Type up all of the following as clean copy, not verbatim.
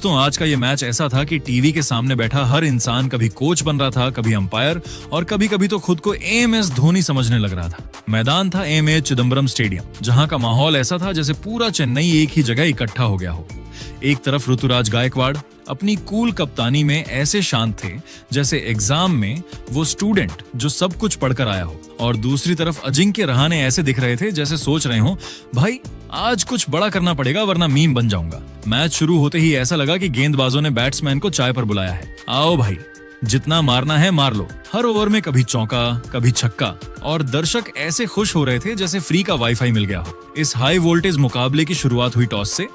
दोस्तों, आज का ये मैच ऐसा था कि टीवी के सामने बैठा हर इंसान कभी कोच बन रहा था, कभी अंपायर और कभी कभी तो खुद को एएमएस धोनी समझने लग रहा था। मैदान था एमए चिदम्बरम स्टेडियम, जहां का माहौल ऐसा था जैसे पूरा चेन्नई एक ही जगह इकट्ठा हो गया हो। एक तरफ ऋतुराज गायकवाड़ अपनी कूल कप्तानी में ऐसे शांत थे जैसे एग्जाम में वो स्टूडेंट जो सब कुछ पढ़कर आया हो, और दूसरी तरफ अजिंक्य रहाणे ऐसे दिख रहे थे जैसे सोच रहे हो, भाई आज कुछ बड़ा करना पड़ेगा वरना मीम बन जाऊंगा। मैच शुरू होते ही ऐसा लगा कि गेंदबाजों ने बैट्समैन को चाय पर बुलाया है। आओ भाई, जितना मारना है मार लो। हर ओवर में कभी चौका, कभी छक्का, और दर्शक ऐसे खुश हो रहे थे जैसे फ्री का वाईफाई मिल गया हो। इस हाई वोल्टेज मुकाबले की शुरुआत हुई टॉस से,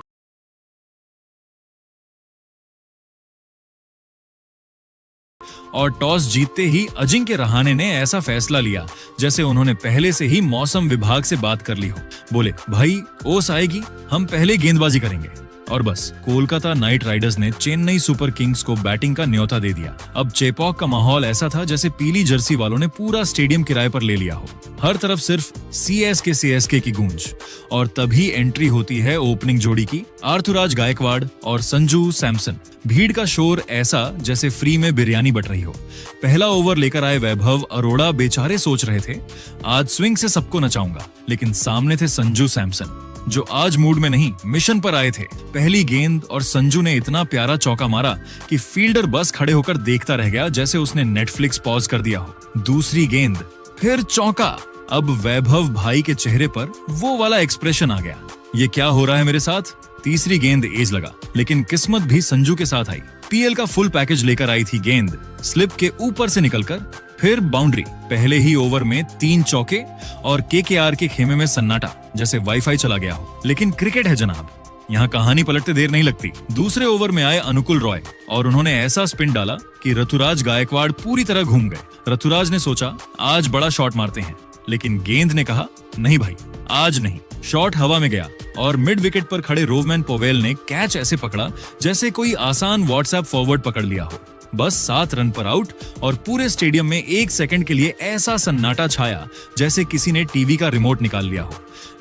और टॉस जीतते ही अजिंक्य रहाणे ने ऐसा फैसला लिया जैसे उन्होंने पहले से ही मौसम विभाग से बात कर ली हो। बोले, भाई ओस आएगी, हम पहले गेंदबाजी करेंगे। और बस कोलकाता नाइट राइडर्स ने चेन्नई सुपर किंग्स को बैटिंग का न्योता दे दिया। अब चेपॉक का माहौल ऐसा था जैसे पीली जर्सी वालों ने पूरा स्टेडियम किराए पर ले लिया हो। हर तरफ सिर्फ सीएसके की गूंज, और तभी एंट्री होती है ओपनिंग जोड़ी की, ऋतुराज गायकवाड़ और संजू सैमसन। भीड़ का शोर ऐसा जैसे फ्री में बिरयानी बट रही हो। पहला ओवर लेकर आए वैभव अरोड़ा बेचारे सोच रहे थे, आज स्विंग से सबको नचाऊंगा, लेकिन सामने थे संजू सैमसन जो आज मूड में नहीं मिशन पर आए थे। पहली गेंद और संजू ने इतना प्यारा चौका मारा कि फील्डर बस खड़े होकर देखता रह गया जैसे उसने नेटफ्लिक्स पॉज कर दिया हो। दूसरी गेंद, फिर चौका। अब वैभव भाई के चेहरे पर वो वाला एक्सप्रेशन आ गया, ये क्या हो रहा है मेरे साथ। तीसरी गेंद एज लगा, लेकिन किस्मत भी संजू के साथ आई। पीएल का फुल पैकेज लेकर आई थी गेंद, स्लिप के ऊपर से निकलकर फिर बाउंड्री। पहले ही ओवर में 3 चौके और केकेआर के खेमे में सन्नाटा जैसे वाईफाई चला गया हो। लेकिन क्रिकेट है जनाब, यहाँ कहानी पलटते देर नहीं लगती। दूसरे ओवर में आए अनुकुल रॉय और उन्होंने ऐसा स्पिन डाला कि ऋतुराज गायकवाड़ पूरी तरह घूम गए। ऋतुराज ने सोचा आज बड़ा शॉट मारते हैं, लेकिन गेंद ने कहा नहीं भाई, आज नहीं। शॉट हवा में गया और मिड विकेट पर खड़े रोवमैन पोवेल ने कैच ऐसे पकड़ा जैसे कोई आसान व्हाट्सएप फॉरवर्ड पकड़ लिया हो। बस 7 रन पर आउट, और पूरे स्टेडियम में 1 सेकंड के लिए ऐसा सन्नाटा छाया जैसे किसी ने टीवी का रिमोट निकाल लिया हो।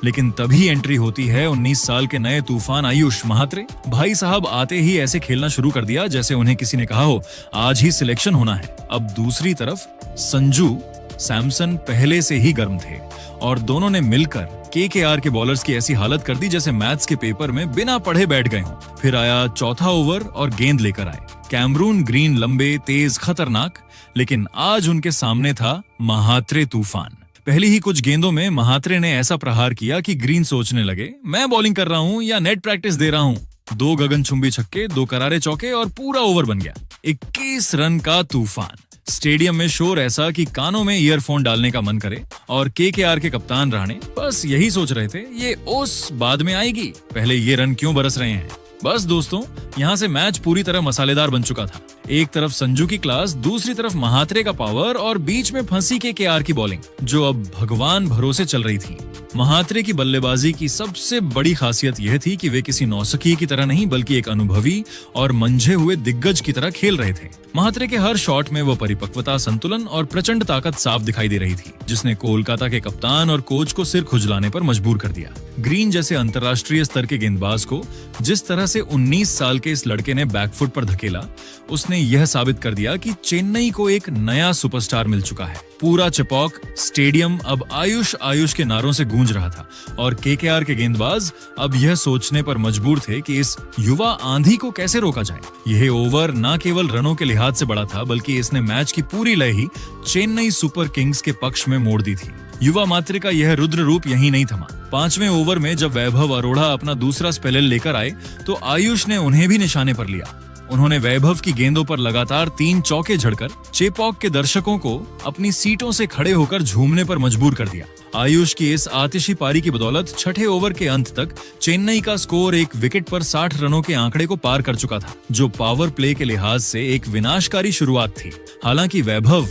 लेकिन तभी एंट्री होती है 19 साल के नए तूफान आयुष महात्रे। भाई साहब आते ही ऐसे खेलना शुरू कर दिया जैसे उन्हें किसी ने कहा हो आज ही सिलेक्शन होना है। अब दूसरी तरफ संजू सैमसन पहले से ही गर्म थे, और दोनों ने मिलकर केकेआर के बॉलर्स की ऐसी हालत कर दी जैसे मैथ्स के पेपर में बिना पढ़े बैठ गए हों। फिर आया चौथा ओवर और गेंद लेकर आए कैमरून ग्रीन, लंबे, तेज, खतरनाक, लेकिन आज उनके सामने था महात्रे तूफान। पहली ही कुछ गेंदों में महात्रे ने ऐसा प्रहार किया कि ग्रीन सोचने लगे, मैं बॉलिंग कर रहा हूं या नेट प्रैक्टिस दे रहा हूं। 2 गगनचुंबी छक्के, 2 करारे चौके और पूरा ओवर बन गया। 21 रन का तूफान। स्टेडियम में शोर ऐसा कि कानों में ईयरफोन डालने का मन करे, और केकेआर के कप्तान रहाणे बस यही सोच रहे थे, ये ओस बाद में आएगी, पहले ये रन क्यों बरस रहे हैं। बस दोस्तों, यहाँ से मैच पूरी तरह मसालेदार बन चुका था। एक तरफ संजू की क्लास, दूसरी तरफ महात्रे का पावर, और बीच में फंसी केकेआर की बॉलिंग जो अब भगवान भरोसे चल रही थी। महात्रे की बल्लेबाजी की सबसे बड़ी खासियत यह थी कि वे किसी नौसिखिए की तरह नहीं बल्कि एक अनुभवी और मंझे हुए दिग्गज की तरह खेल रहे थे। महात्रे के हर शॉट में वो परिपक्वता, संतुलन और प्रचंड ताकत साफ दिखाई दे रही थी, जिसने कोलकाता के कप्तान और कोच को सिर खुजलाने पर मजबूर कर दिया। ग्रीन जैसे अंतर्राष्ट्रीय स्तर के गेंदबाज को जिस तरह से 19 साल के इस लड़के ने बैकफुट पर धकेला, उसने यह साबित कर दिया कि चेन्नई को एक नया सुपरस्टार मिल चुका है। पूरा चेपॉक स्टेडियम अब आयुष आयुष के नारों से गूंज रहा था, और केकेआर के गेंदबाज अब यह सोचने पर मजबूर थे कि इस युवा आंधी को कैसे रोका जाए। यह ओवर न केवल रनों के लिहाज से बड़ा था, बल्कि इसने मैच की पूरी लय ही चेन्नई सुपर किंग्स के पक्ष में मोड़ दी थी। युवा मात्रे का यह रुद्र रूप यहीं नहीं थमा। 5वें ओवर में जब वैभव अरोड़ा अपना दूसरा स्पेल लेकर आए तो आयुष ने उन्हें भी निशाने पर लिया। उन्होंने वैभव की गेंदों पर लगातार 3 चौके झड़कर चेपॉक के दर्शकों को अपनी सीटों से खड़े होकर झूमने पर मजबूर कर दिया। आयुष की इस आतिशी पारी की बदौलत 6ठे ओवर के अंत तक चेन्नई का स्कोर 1 विकेट पर 60 रनों के आंकड़े को पार कर चुका था, जो पावर प्ले के लिहाज से एक विनाशकारी शुरुआत थी। हालांकि वैभव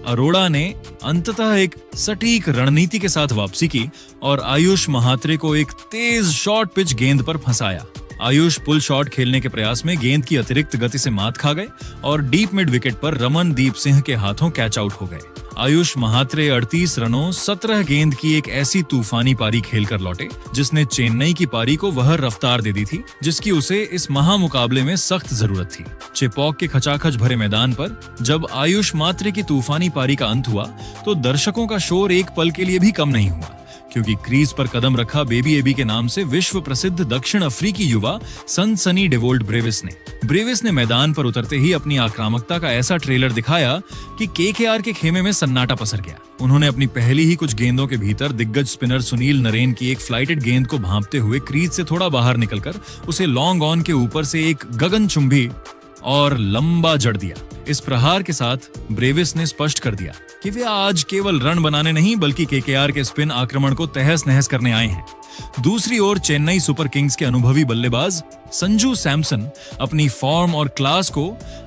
अरोड़ा ने अंततः एक सटीक रणनीति के साथ वापसी की और आयुष महात्रे को एक तेज शॉर्ट पिच गेंद पर फंसाया। आयुष पुल शॉट खेलने के प्रयास में गेंद की अतिरिक्त गति से मात खा गए और डीप मिड विकेट पर रमनदीप सिंह के हाथों कैच आउट हो गए। आयुष महात्रे 38 रनों 17 गेंद की एक ऐसी तूफानी पारी खेलकर लौटे जिसने चेन्नई की पारी को वह रफ्तार दे दी थी जिसकी उसे इस महामुकाबले में सख्त जरूरत थी। चेपॉक के खचाखच भरे मैदान पर जब आयुष मात्रे की तूफानी पारी का अंत हुआ तो दर्शकों का शोर एक पल के लिए भी कम नहीं हुआ, क्योंकि क्रीज पर कदम रखा बेबी एबी के नाम से विश्व प्रसिद्ध दक्षिण अफ्रीकी युवा सनसनी डेवोल्ट ब्रेविस ने मैदान पर उतरते ही अपनी आक्रामकता का ऐसा ट्रेलर दिखाया कि केकेआर के खेमे में सन्नाटा पसर गया। उन्होंने अपनी पहली ही कुछ गेंदों के भीतर दिग्गज स्पिनर सुनील नरेन की एक फ्लाइटेड गेंद को भांपते हुए क्रीज से थोड़ा बाहर निकलकर उसे लॉन्ग ऑन के ऊपर से एक गगनचुंबी और लंबा जड़ दिया। इस प्रहार के साथ ब्रेविस ने स्पष्ट कर दिया कि वे आज केवल रन बनाने नहीं बल्कि केकेआर के स्पिन आक्रमण को तहस नहस करने आए हैं। दूसरी ओर चेन्नई सुपर किंग्स के अनुभवी बल्लेबाज संजू सैमसन अपनी फॉर्म और क्लास को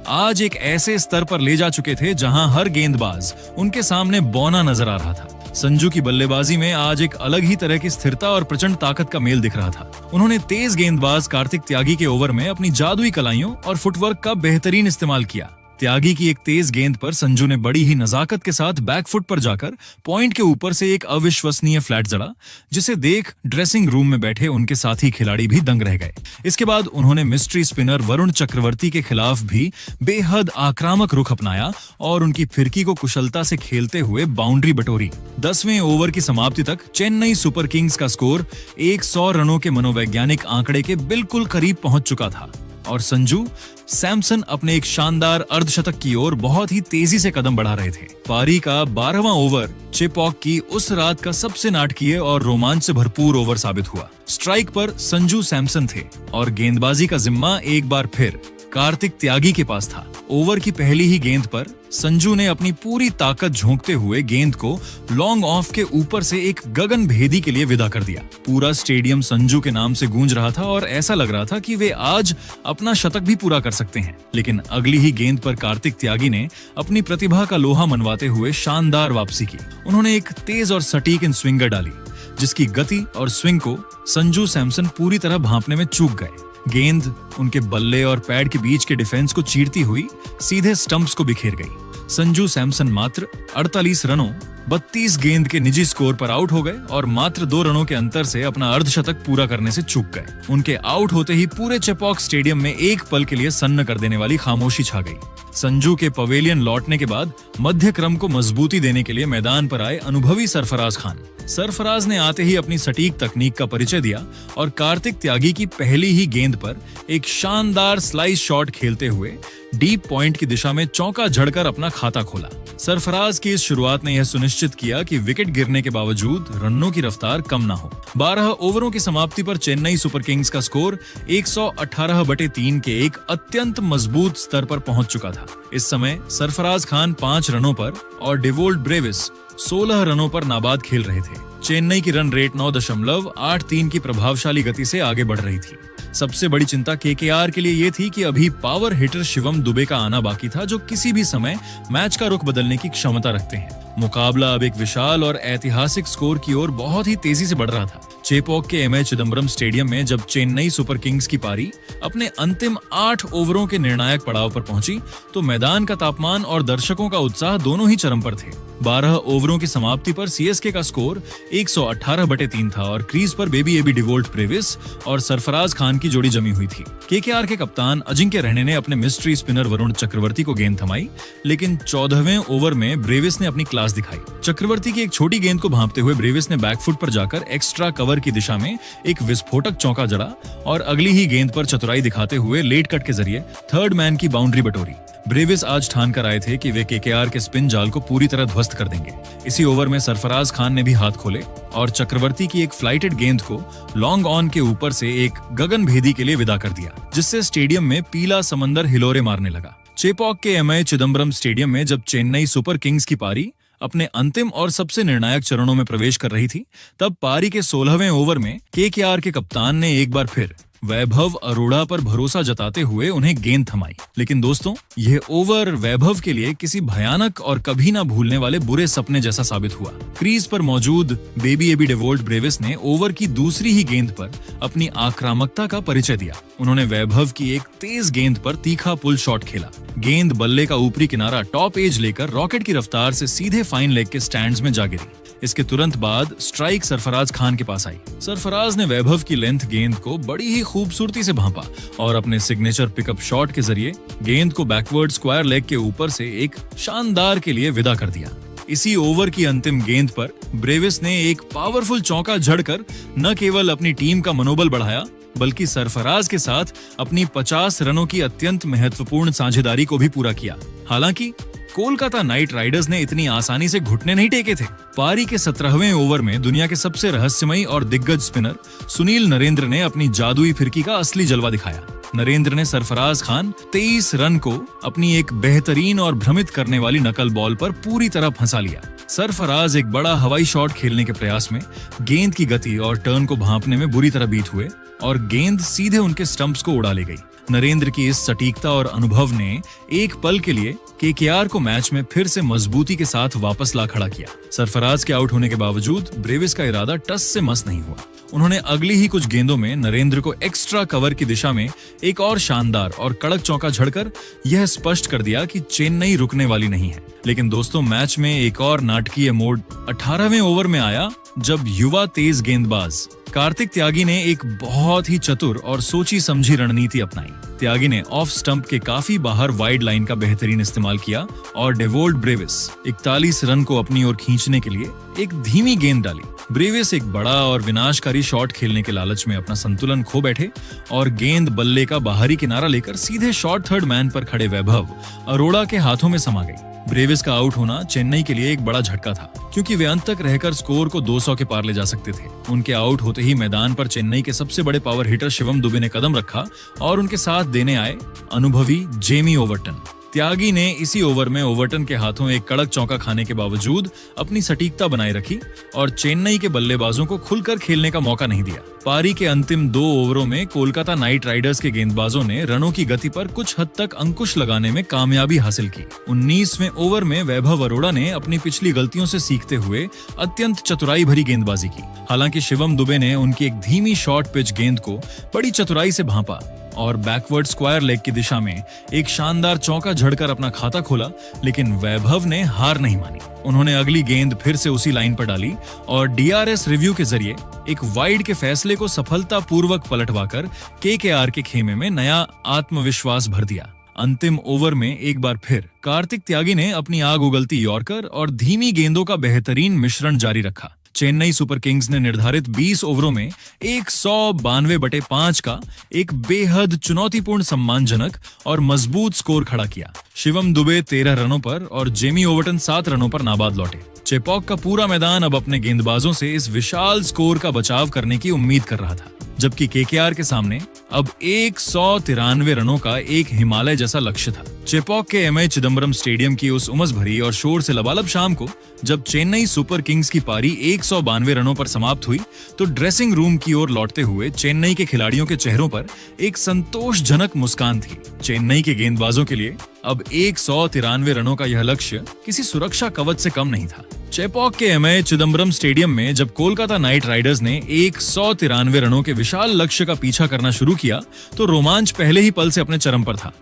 आज एक ऐसे स्तर पर ले जा चुके थे जहां हर गेंदबाज उनके सामने बौना नजर आ रहा था। संजू की बल्लेबाजी में आज एक अलग ही तरह की स्थिरता और प्रचंड ताकत का मेल दिख रहा था। उन्होंने तेज गेंदबाज कार्तिक त्यागी के ओवर में अपनी जादुई कलाइयों और फुटवर्क का बेहतरीन इस्तेमाल किया। त्यागी की एक तेज गेंद पर संजू ने बड़ी ही नजाकत के साथ बैकफुट पर जाकर पॉइंट के ऊपर से एक अविश्वसनीय फ्लैट जड़ा, जिसे देख ड्रेसिंग रूम में बैठे उनके साथी खिलाड़ी भी दंग रह गए। इसके बाद उन्होंने मिस्ट्री स्पिनर वरुण चक्रवर्ती के खिलाफ भी बेहद आक्रामक रुख अपनाया और उनकी फिरकी को कुशलता से खेलते हुए बाउंड्री बटोरी। 10वें ओवर की समाप्ति तक चेन्नई सुपर किंग्स का स्कोर 100 रनों के मनोवैज्ञानिक आंकड़े के बिल्कुल करीब पहुंच चुका था और संजू सैमसन अपने एक शानदार अर्धशतक की ओर बहुत ही तेजी से कदम बढ़ा रहे थे। पारी का 12वां ओवर चेपॉक की उस रात का सबसे नाटकीय और रोमांच से भरपूर ओवर साबित हुआ। स्ट्राइक पर संजू सैमसन थे और गेंदबाजी का जिम्मा एक बार फिर कार्तिक त्यागी के पास था। ओवर की पहली ही गेंद पर संजू ने अपनी पूरी ताकत झोंकते हुए गेंद को लॉन्ग ऑफ के ऊपर से एक गगन भेदी के लिए विदा कर दिया। पूरा स्टेडियम संजू के नाम से गूंज रहा था और ऐसा लग रहा था कि वे आज अपना शतक भी पूरा कर सकते हैं। लेकिन अगली ही गेंद पर कार्तिक त्यागी ने अपनी प्रतिभा का लोहा मनवाते हुए शानदार वापसी की। उन्होंने एक तेज और सटीक इन स्विंगर डाली जिसकी गति और स्विंग को संजू सैमसन पूरी तरह भांपने में चूक गए। गेंद उनके बल्ले और पैड के बीच के डिफेंस को चीरती हुई सीधे स्टंप्स को बिखेर गई। संजू सैमसन मात्र 48 रनों 32 गेंद के निजी स्कोर पर आउट हो गए और मात्र 2 रनों के अंतर से अपना अर्धशतक पूरा करने से चूक गए। उनके आउट होते ही पूरे चेपॉक स्टेडियम में एक पल के लिए सन्न कर देने वाली खामोशी छा गई। संजू के पवेलियन लौटने के बाद मध्य क्रम को मजबूती देने के लिए मैदान पर आए अनुभवी सरफराज खान। सरफराज ने आते ही अपनी सटीक तकनीक का परिचय दिया और कार्तिक त्यागी की पहली ही गेंद पर एक शानदार स्लाइस शॉट खेलते हुए डीप पॉइंट की दिशा में चौका झड़कर अपना खाता खोला। सरफराज की इस शुरुआत ने यह सुनिश्चित किया कि विकेट गिरने के बावजूद रनों की रफ्तार कम ना हो। 12 ओवरों की समाप्ति पर चेन्नई सुपर किंग्स का स्कोर 118/3 के एक अत्यंत मजबूत स्तर पर पहुंच चुका था। इस समय सरफराज खान 5 रनों पर और डेवोल्ट ब्रेविस 16 रनों पर नाबाद खेल रहे थे। चेन्नई की रन रेट 9.83 की प्रभावशाली गति से आगे बढ़ रही थी। सबसे बड़ी चिंता केकेआर के लिए ये थी कि अभी पावर हिटर शिवम दुबे का आना बाकी था, जो किसी भी समय मैच का रुख बदलने की क्षमता रखते हैं। मुकाबला अब एक विशाल और ऐतिहासिक स्कोर की ओर बहुत ही तेजी से बढ़ रहा था। चेपॉक के एमए चिदम्बरम स्टेडियम में जब चेन्नई सुपर किंग्स की पारी अपने अंतिम 8 ओवरों के निर्णायक पड़ाव पर पहुंची तो मैदान का तापमान और दर्शकों का उत्साह दोनों ही चरम पर थे। 12 ओवरों की समाप्ति पर सीएसके का स्कोर 118/3 था और क्रीज पर बेबी एबी डिवोल्ट ब्रेविस और सरफराज खान की जोड़ी जमी हुई थी। केकेआर के कप्तान अजिंक्य रहने ने अपने मिस्ट्री स्पिनर वरुण चक्रवर्ती को गेंद थमाई, लेकिन 14वें ओवर में ब्रेविस ने अपनी क्लास दिखाई। चक्रवर्ती की एक छोटी गेंद को भांपते हुए ब्रेविस ने बैकफुट पर जाकर एक्स्ट्रा कवर की दिशा में एक विस्फोटक चौका जड़ा और अगली ही गेंद पर चतुराई दिखाते हुए लेट कट के जरिए थर्ड मैन की बाउंड्री बटोरी। ब्रेविस आज ठान कर आए थे कि वे केकेआर के स्पिन जाल को पूरी तरह ध्वस्त कर देंगे। इसी ओवर में सरफराज खान ने भी हाथ खोले और चक्रवर्ती की एक फ्लाइटेड गेंद को लॉन्ग ऑन के ऊपर से एक गगन भेदी के लिए विदा कर दिया, जिससे स्टेडियम में पीला समंदर हिलोरे मारने लगा। चेपॉक के एमए चिदम्बरम स्टेडियम में जब चेन्नई सुपर किंग्स की पारी अपने अंतिम और सबसे निर्णायक चरणों में प्रवेश कर रही थी, तब पारी के 16वें ओवर में केकेआर के कप्तान ने एक बार फिर वैभव अरोड़ा पर भरोसा जताते हुए उन्हें गेंद थमाई। लेकिन दोस्तों, यह ओवर वैभव के लिए किसी भयानक और कभी ना भूलने वाले बुरे सपने जैसा साबित हुआ। क्रीज पर मौजूद बेबी एबी डेवोल्ट ब्रेविस ने ओवर की दूसरी ही गेंद पर अपनी आक्रामकता का परिचय दिया। उन्होंने वैभव की एक तेज गेंद पर तीखा पुल शॉट खेला। गेंद बल्ले का ऊपरी किनारा टॉप एज लेकर रॉकेट की रफ्तार से सीधे फाइन लेग के स्टैंड्स में जा गिरी। इसके तुरंत बाद स्ट्राइक सरफराज खान के पास आई। सरफराज ने वैभव की लेंथ गेंद को बड़ी ही खूबसूरती से भांपा और अपने सिग्नेचर पिकअप शॉट के जरिए गेंद को बैकवर्ड स्क्वायर लेग के ऊपर से एक शानदार के लिए विदा कर दिया। इसी ओवर की अंतिम गेंद पर ब्रेविस ने एक पावरफुल चौका जड़कर न केवल अपनी टीम का मनोबल बढ़ाया, बल्कि सरफराज के साथ अपनी 50 रनों की अत्यंत महत्वपूर्ण साझेदारी को भी पूरा किया। हालांकि कोलकाता नाइट राइडर्स ने इतनी आसानी से घुटने नहीं टेके थे। पारी के 17वें ओवर में दुनिया के सबसे रहस्यमयी और दिग्गज स्पिनर सुनील नरेंद्र ने अपनी जादुई फिरकी का असली जलवा दिखाया। नरेंद्र ने सरफराज खान 23 रन को अपनी एक बेहतरीन और भ्रमित करने वाली नकल बॉल पर पूरी तरह फंसा लिया। सरफराज एक बड़ा हवाई शॉट खेलने के प्रयास में गेंद की गति और टर्न को भांपने में बुरी तरह बीत हुए और गेंद सीधे उनके स्टंप्स को उड़ा ले गई। नरेंद्र की इस सटीकता और अनुभव ने एक पल के लिए केकेआर को मैच में फिर से मजबूती के साथ वापस ला खड़ा किया। सरफराज के आउट होने के बावजूद ब्रेविस का इरादा टस से मस नहीं हुआ। उन्होंने अगली ही कुछ गेंदों में नरेंद्र को एक्स्ट्रा कवर की दिशा में एक और शानदार और कड़क चौका झड़कर यह स्पष्ट कर दिया कि चेन्नई रुकने वाली नहीं है। लेकिन दोस्तों, मैच में एक और नाटकीय मोड़ 18वें ओवर में आया, जब युवा तेज गेंदबाज कार्तिक त्यागी ने एक बहुत ही चतुर और सोची समझी रणनीति अपनाई। त्यागी ने ऑफ स्टंप के काफी बाहर वाइड लाइन का बेहतरीन इस्तेमाल किया और डेवोल्ट ब्रेविस 41 रन को अपनी ओर खींचने के लिए एक धीमी गेंद डाली। ब्रेविस एक बड़ा और विनाशकारी शॉट खेलने के लालच में अपना संतुलन खो बैठे और गेंद बल्ले का बाहरी किनारा लेकर सीधे शॉर्ट थर्ड मैन पर खड़े वैभव अरोड़ा के हाथों में समा गई। ब्रेविस का आउट होना चेन्नई के लिए एक बड़ा झटका था, क्योंकि वे अंत तक रहकर स्कोर को 200 के पार ले जा सकते थे। उनके आउट होते ही मैदान पर चेन्नई के सबसे बड़े पावर हिटर शिवम दुबे ने कदम रखा और उनके साथ देने आए अनुभवी जेमी ओवर्टन। त्यागी ने इसी ओवर में ओवर्टन के हाथों एक कड़क चौका खाने के बावजूद अपनी सटीकता बनाए रखी और चेन्नई के बल्लेबाजों को खुलकर खेलने का मौका नहीं दिया। पारी के अंतिम 2 ओवरों में कोलकाता नाइट राइडर्स के गेंदबाजों ने रनों की गति पर कुछ हद तक अंकुश लगाने में कामयाबी हासिल की। 19वें ओवर में वैभव अरोड़ा ने अपनी पिछली गलतियों से सीखते हुए अत्यंत चतुराई भरी गेंदबाजी की। हालांकि शिवम दुबे ने उनकी एक धीमी शॉर्ट पिच गेंद को बड़ी चतुराई से भांपा और बैकवर्ड स्क्वायर लेग की दिशा में एक शानदार चौका झड़कर अपना खाता खोला, लेकिन वैभव ने हार नहीं मानी। उन्होंने अगली गेंद फिर से उसी लाइन पर डाली और डीआरएस रिव्यू के जरिए एक वाइड के फैसले को सफलतापूर्वक पलटवाकर केकेआर के खेमे में नया आत्मविश्वास भर दिया। अंतिम ओवर में एक बार फिर कार्तिक त्यागी ने अपनी आग उगलती यॉर्कर और धीमी गेंदों का बेहतरीन मिश्रण जारी रखा। चेन्नई सुपर किंग्स ने निर्धारित 20 ओवरों में 192/5 का एक बेहद चुनौतीपूर्ण, सम्मानजनक और मजबूत स्कोर खड़ा किया। शिवम दुबे 13 रनों पर और जेमी ओवर्टन 7 रनों पर नाबाद लौटे। चेपॉक का पूरा मैदान अब अपने गेंदबाजों से इस विशाल स्कोर का बचाव करने की उम्मीद कर रहा था, जबकि केकेआर के सामने अब 193 रनों का एक हिमालय जैसा लक्ष्य था। चेपॉक के एमए चिदम्बरम स्टेडियम की उस उमस भरी और शोर से लबालब शाम को जब चेन्नई सुपर किंग्स की पारी 192 रनों पर समाप्त हुई, तो ड्रेसिंग रूम की ओर लौटते हुए चेन्नई के खिलाड़ियों के चेहरों पर एक संतोषजनक मुस्कान थी। चेन्नई के गेंदबाजों के लिए अब 193 रनों का यह लक्ष्य किसी सुरक्षा कवच से कम नहीं था। चेपॉक के एमए चिदम्बरम स्टेडियम में जब कोलकाता नाइट राइडर्स ने 193 रनों के विशाल लक्ष्य का पीछा करना शुरू किया, तो रोमांच पहले ही पल से अपने चरम पर था।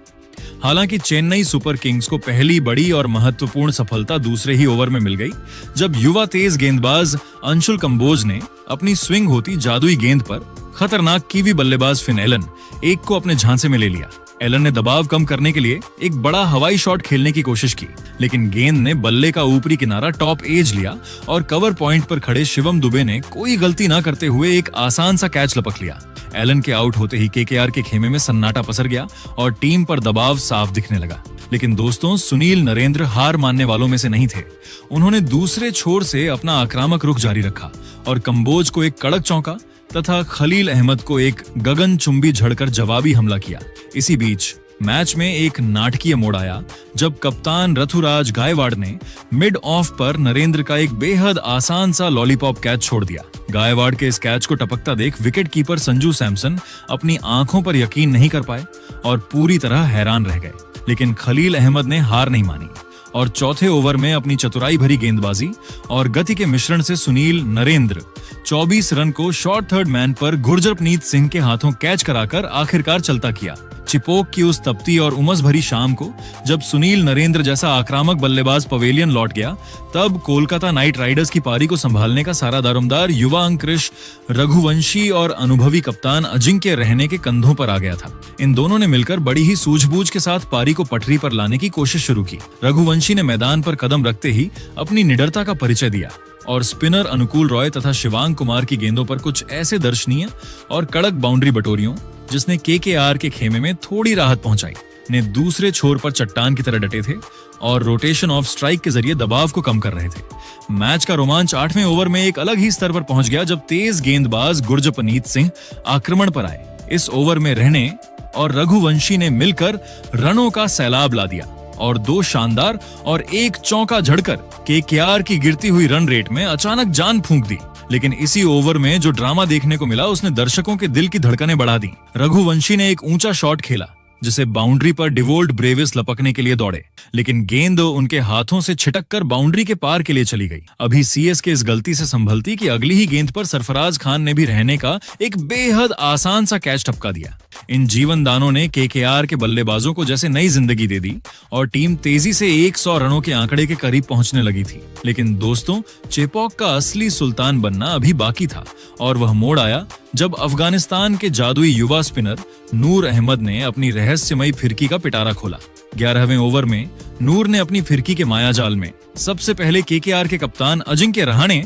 हालांकि चेन्नई सुपर किंग्स को पहली बड़ी और महत्वपूर्ण सफलता दूसरे ही ओवर में मिल गई, जब युवा तेज गेंदबाज अंशुल कंबोज ने अपनी स्विंग होती जादुई गेंद पर खतरनाक कीवी बल्लेबाज फिन एलन एक को अपने झांसे में ले लिया। एलन ने दबाव कम करने के लिए एक बड़ा हवाई शॉट खेलने की कोशिश की, लेकिन गेंद ने बल्ले का ऊपरी किनारा टॉप एज लिया और कवर पॉइंट पर खड़े शिवम दुबे ने कोई गलती न करते हुए एक आसान सा कैच लपक लिया। एलन के आउट होते ही केकेआर के खेमे में सन्नाटा पसर गया और टीम पर दबाव साफ दिखने लगा। लेकिन दोस्तों, सुनील नरेंद्र हार मानने वालों में से नहीं थे। उन्होंने दूसरे छोर से अपना आक्रामक रुख जारी रखा और कंबोज को एक कड़क चौका तथा खलील अहमद को एक गगनचुंबी झड़कर जवाबी हमला किया। इसी बीच मैच में एक नाटकीय मोड़ आया जब कप्तान ऋतुराज गायकवाड़ ने मिड ऑफ पर नरेंद्र का एक बेहद आसान सा लॉलीपॉप कैच छोड़ दिया। गायकवाड़ के इस कैच को टपकता देख विकेट कीपर संजू सैमसन अपनी आंखों पर यकीन नहीं कर पाए और पूरी तरह हैरान रह गए। लेकिन खलील अहमद ने हार नहीं मानी और चौथे ओवर में अपनी चतुराई भरी गेंदबाजी और गति के मिश्रण से सुनील नरेंद्र 24 रन को शॉर्ट थर्ड मैन पर गुरजरप्रीत सिंह के हाथों कैच कराकर आखिरकार चलता किया। चिपोक की उस तपती और उमस भरी शाम को जब सुनील नरेंद्र जैसा आक्रामक बल्लेबाज पवेलियन लौट गया, तब कोलकाता नाइट राइडर्स की पारी को संभालने का सारा दारोमदार युवा अंकुश रघुवंशी और अनुभवी कप्तान अजिंक्य रहाणे के कंधों पर आ गया था। इन दोनों ने मिलकर बड़ी ही सूझबूझ के साथ पारी को पटरी पर लाने की कोशिश शुरू की। रघुवंशी ने मैदान पर कदम रखते ही अपनी निडरता का परिचय दिया और स्पिनर अनुकूल रॉय तथा शिवांग कुमार की गेंदों पर कुछ ऐसे दर्शनीय और कड़क बाउंड्री बटोरियों जिसने केकेआर के खेमे में थोड़ी राहत पहुंचाई, ने दूसरे छोर पर चट्टान की तरह डटे थे और रोटेशन ऑफ स्ट्राइक के जरिए दबाव को कम कर रहे थे। मैच का रोमांच 8वें ओवर में एक अलग ही स्तर पर पहुंच गया जब तेज गेंदबाज गुरजरप्रीत सिंह आक्रमण पर आए। इस ओवर में रहाणे और रघुवंशी ने मिलकर रनों का सैलाब ला दिया और 2 शानदार और 1 चौका झड़कर केकेआर की गिरती हुई रन रेट में अचानक जान फूंक दी। लेकिन इसी ओवर में जो ड्रामा देखने को मिला उसने दर्शकों के दिल की धड़कनें बढ़ा दी। रघुवंशी ने एक ऊंचा शॉट खेला जिसे बाउंड्री पर डिवोल्ट ब्रेविस लपकने के लिए दौड़े, लेकिन गेंद उनके हाथों से छिटककर बाउंड्री के पार के लिए चली गई। अभी सीएसके इस गलती से संभलती कि अगली ही गेंद पर सरफराज खान ने भी रहाणे का एक बेहद आसान सा कैच टपका दिया। इन जीवन दानों ने केकेआर के बल्लेबाजों को जैसे नई जिंदगी दे दी और टीम तेजी से 100 रनों के आंकड़े के करीब पहुंचने लगी थी। लेकिन दोस्तों, चेपॉक का असली सुल्तान बनना अभी बाकी था और वह मोड़ आया जब अफगानिस्तान के जादुई युवा स्पिनर नूर अहमद ने अपनी रहस्यमयी फिरकी का पिटारा खोला। 11वें ओवर में नूर ने अपनी फिरकी के मायाजाल में सबसे पहले केकेआर के कप्तान अजिंक्य रहाणे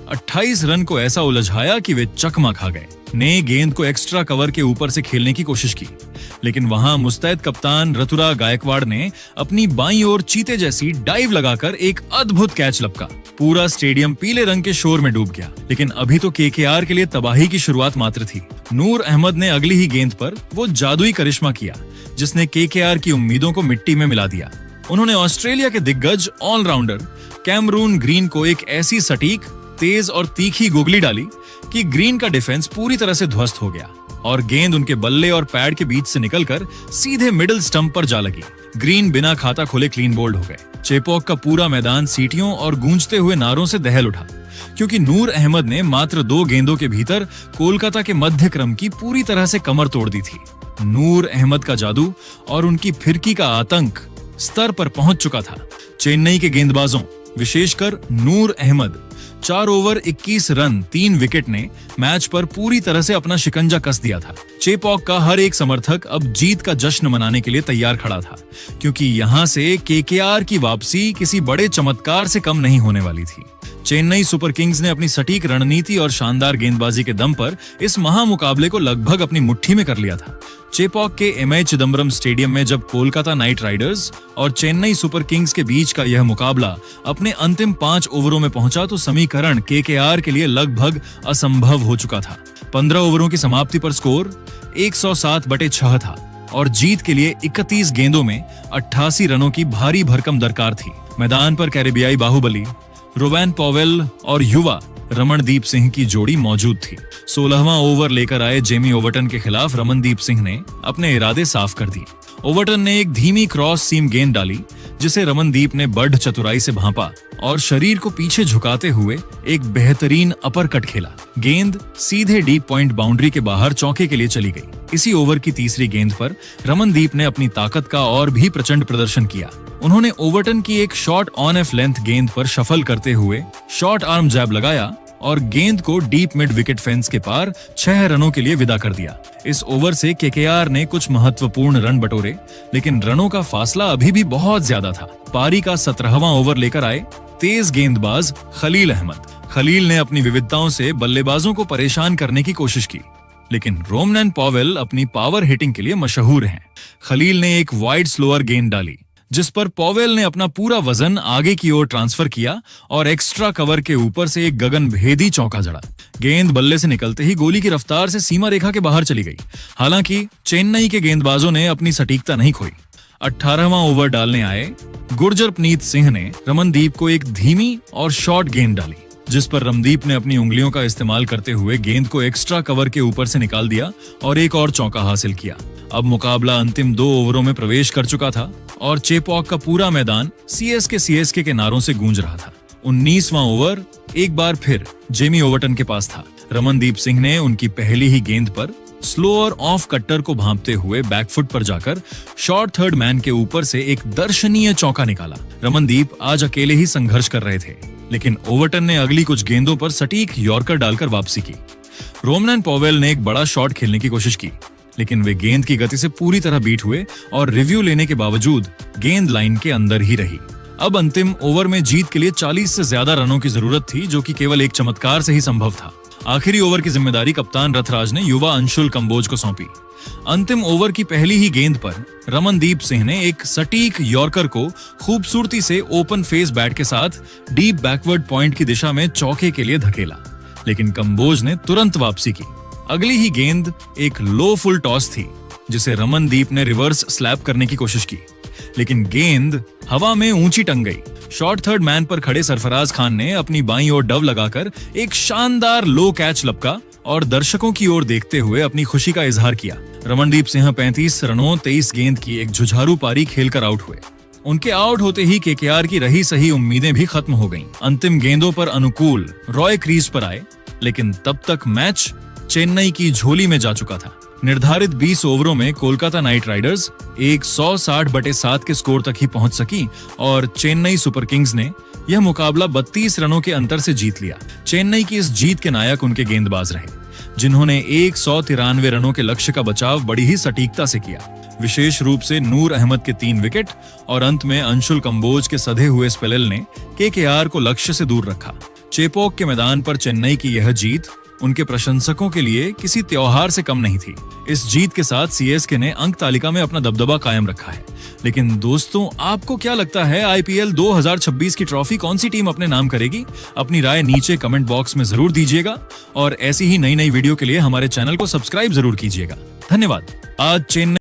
28 रन को ऐसा उलझाया कि वे चकमा खा गए। ने गेंद को एक्स्ट्रा कवर के ऊपर से खेलने की कोशिश की, लेकिन वहां मुस्तैद कप्तान ऋतुराज गायकवाड़ ने अपनी बाईं ओर चीते जैसी डाइव लगाकर एक अद्भुत कैच लपका। पूरा स्टेडियम पीले रंग के शोर में डूब गया। लेकिन अभी तो केकेआर के लिए तबाही की शुरुआत मात्र थी। नूर अहमद ने अगली ही गेंद पर वो जादुई करिश्मा किया जिसने केकेआर की उम्मीदों को मिट्टी में मिला दिया। उन्होंने ऑस्ट्रेलिया के दिग्गज ऑलराउंडर कैमरून ग्रीन को एक ऐसी सटीक, तेज और तीखी गुगली डाली कि ग्रीन का डिफेंस पूरी तरह से ध्वस्त हो गया और गेंद उनके बल्ले और पैड के बीच से निकलकर सीधे मिडिल स्टंप पर जा लगी। ग्रीन बिना खाता खोले क्लीन बोल्ड हो गए। चेपॉक का पूरा मैदान सीटियों और गूंजते हुए नारों से दहल उठा, क्योंकि नूर अहमद ने मात्र 2 गेंदों के भीतर कोलकाता के मध्य क्रम की पूरी तरह से कमर तोड़ दी थी। नूर अहमद का जादू और उनकी फिरकी का आतंक स्तर पर पहुंच चुका था। चेन्नई के गेंदबाजों, विशेषकर नूर अहमद, 4 ओवर 21 रन 3 विकेट ने मैच पर पूरी तरह से अपना शिकंजा कस दिया था। चेपॉक का हर एक समर्थक अब जीत का जश्न मनाने के लिए तैयार खड़ा था, क्योंकि यहां से केकेआर की वापसी किसी बड़े चमत्कार से कम नहीं होने वाली थी। चेन्नई सुपर किंग्स ने अपनी सटीक रणनीति और शानदार गेंदबाजी के दम पर इस महामुकाबले को लगभग अपनी मुट्ठी में कर लिया था। चेपॉक के एमए चिदम्बरम स्टेडियम में जब कोलकाता नाइट राइडर्स और चेन्नई सुपर किंग्स के बीच का यह मुकाबला अपने अंतिम 5 ओवरों में पहुंचा तो समीकरण केकेआर के लिए लगभग असंभव हो चुका था। 15 ओवरों की समाप्ति पर स्कोर 107/6 था और जीत के लिए 31 गेंदों में 88 रनों की भारी भरकम दरकार थी। मैदान पर कैरेबियाई बाहुबली रोवैन पॉवेल और युवा रमनदीप सिंह की जोड़ी मौजूद थी। 16वां ओवर लेकर आए जेमी ओवर्टन के खिलाफ रमनदीप सिंह ने अपने इरादे साफ कर दिए। ओवर्टन ने एक धीमी क्रॉस सीम गेंद डाली जिसे रमनदीप ने बड़ चतुराई से भांपा और शरीर को पीछे झुकाते हुए एक बेहतरीन अपर कट खेला। गेंद सीधे डीप पॉइंट बाउंड्री के बाहर चौके के लिए चली गई। इसी ओवर की तीसरी गेंद पर रमनदीप ने अपनी ताकत का और भी प्रचंड प्रदर्शन किया। उन्होंने ओवर्टन की एक शॉर्ट ऑन एफ लेंथ गेंद पर शफल करते हुए शॉर्ट आर्म जैब लगाया और गेंद को डीप मिड विकेट फेंस के पार 6 रनों के लिए विदा कर दिया। इस ओवर से केकेआर ने कुछ महत्वपूर्ण रन बटोरे, लेकिन रनों का फासला अभी भी बहुत ज्यादा था। पारी का 17वां ओवर लेकर आए तेज गेंदबाज खलील अहमद। खलील ने अपनी विविधताओं से बल्लेबाजों को परेशान करने की कोशिश की, लेकिन रोवैन पॉवेल अपनी पावर हिटिंग के लिए मशहूर हैं। खलील ने एक वाइड स्लोअर गेंद डाली जिस पर पॉवेल ने अपना पूरा वजन आगे की ओर ट्रांसफर किया और एक्स्ट्रा कवर के ऊपर से एक गगनभेदी चौका जड़ा। गेंद बल्ले से निकलते ही गोली की रफ्तार से सीमा रेखा के बाहर चली गई। हालांकि चेन्नई के गेंदबाजों ने अपनी सटीकता नहीं खोई। 18वां ओवर डालने आए गुरजरप्रीत सिंह ने रमनदीप को एक धीमी और शॉर्ट गेंद डाली, जिस पर रमनदीप ने अपनी उंगलियों का इस्तेमाल करते हुए गेंद को एक्स्ट्रा कवर के ऊपर से निकाल दिया और एक और चौका हासिल किया। अब मुकाबला अंतिम 2 ओवरों में प्रवेश कर चुका था और चेपॉक का पूरा मैदान सीएसके के नारों से गूंज रहा था। 19वां ओवर एक बार फिर जेमी ओवर्टन के पास था। रमनदीप सिंह ने उनकी पहली ही गेंद पर स्लोअर ऑफ कट्टर को भांपते हुए बैकफुट पर जाकर शॉर्ट थर्ड मैन के ऊपर से एक दर्शनीय चौका निकाला। रमनदीप आज अकेले ही संघर्ष कर रहे थे, लेकिन ओवर्टन ने अगली कुछ गेंदों पर सटीक यॉर्कर डालकर वापसी की। रोमन पॉवेल ने एक बड़ा शॉट खेलने की कोशिश की, लेकिन वे गेंद की गति से पूरी तरह बीट हुए और रिव्यू लेने के बावजूद गेंद लाइन के अंदर ही रही। अब अंतिम ओवर में जीत के लिए 40 से ज्यादा रनों की जरूरत थी, जो कि केवल एक चमत्कार से ही संभव था। आखिरी ओवर की जिम्मेदारी कप्तान रथराज ने युवा अंशुल कंबोज को सौंपी। अंतिम ओवर की पहली ही गेंद पर रमनदीप सिंह ने एक सटीक यॉर्कर को खूबसूरती से ओपन फेस बैट के साथ डीप बैकवर्ड पॉइंट की दिशा में चौके के लिए धकेला, लेकिन कंबोज ने तुरंत वापसी की। अगली ही गेंद एक लो फुल टॉस थी, जिसे रमनदीप ने रिवर्स स्लैप करने की कोशिश की, लेकिन गेंद हवा में ऊंची टंग गई। शॉर्ट थर्ड मैन पर खड़े सरफराज खान ने अपनी बाईं ओर डव लगाकर एक शानदार लो कैच लपका और दर्शकों की ओर देखते हुए अपनी खुशी का इजहार किया। रमनदीप सिंह 35 रनों 23 गेंद की एक जुझारू पारी खेलकर आउट हुए। उनके आउट होते ही केकेआर की रही सही उम्मीदें भी खत्म हो गईं। अंतिम गेंदों पर अनुकूल रॉय क्रीज पर आए, लेकिन तब तक मैच चेन्नई की झोली में जा चुका था। निर्धारित 20 ओवरों में कोलकाता नाइट राइडर्स 160/7 के स्कोर तक ही पहुंच सकी और चेन्नई सुपर किंग्स ने यह मुकाबला 32 रनों के अंतर से जीत लिया। चेन्नई की इस जीत के नायक उनके गेंदबाज रहे, जिन्होंने 193 रनों के लक्ष्य का बचाव बड़ी ही सटीकता से किया। विशेष रूप से नूर अहमद के 3 विकेट और अंत में अंशुल कंबोज के सधे हुए स्पेल ने केकेआर को लक्ष्य से दूर रखा। चेपॉक के मैदान पर चेन्नई की यह जीत उनके प्रशंसकों के लिए किसी त्योहार से कम नहीं थी। इस जीत के साथ सीएसके ने अंक तालिका में अपना दबदबा कायम रखा है। लेकिन दोस्तों, आपको क्या लगता है आईपीएल 2026 की ट्रॉफी कौन सी टीम अपने नाम करेगी? अपनी राय नीचे कमेंट बॉक्स में जरूर दीजिएगा और ऐसी ही नई वीडियो के लिए हमारे चैनल को सब्सक्राइब जरूर कीजिएगा। धन्यवाद। आज चेन्नई